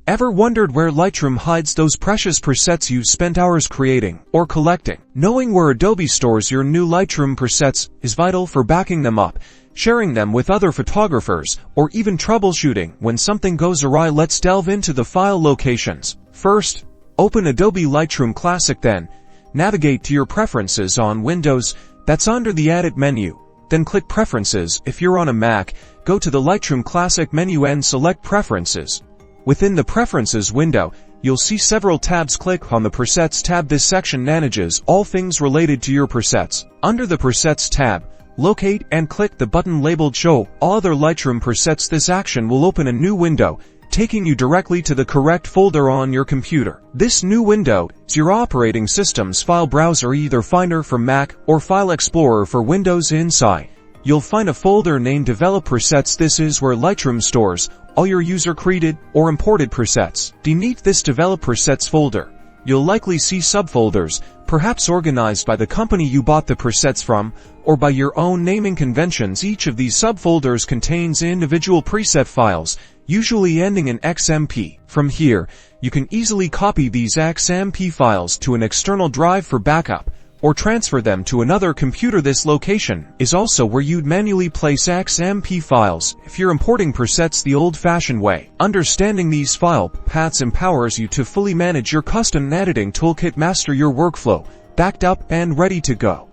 Ever wondered where Lightroom hides those precious presets you've spent hours creating or collecting? Knowing where Adobe stores your new Lightroom presets is vital for backing them up, sharing them with other photographers, or even troubleshooting when something goes awry. Let's delve into the file locations. First, open Adobe Lightroom Classic, then navigate to your Preferences on Windows. That's under the Edit menu. Then click Preferences. If you're on a Mac, go to the Lightroom Classic menu and select Preferences. Within the Preferences window, you'll see several tabs. Click on the Presets tab. This section manages all things related to your presets. Under the Presets tab, locate and click the button labeled Show All Other Lightroom Presets. This action will open a new window, taking you directly to the correct folder on your computer. This new window is your operating system's file browser, either Finder for Mac or File Explorer for Windows. Inside, you'll find a folder named Develop Presets. This is where Lightroom stores all your user-created or imported presets. Beneath this Develop Presets folder, you'll likely see subfolders, perhaps organized by the company you bought the presets from, or by your own naming conventions. Each of these subfolders contains individual preset files, usually ending in XMP. From here, you can easily copy these XMP files to an external drive for backup, or transfer them to another computer. This location is also where you'd manually place XMP files if you're importing presets the old-fashioned way. Understanding these file paths empowers you to fully manage your custom editing toolkit. Master your workflow, backed up and ready to go.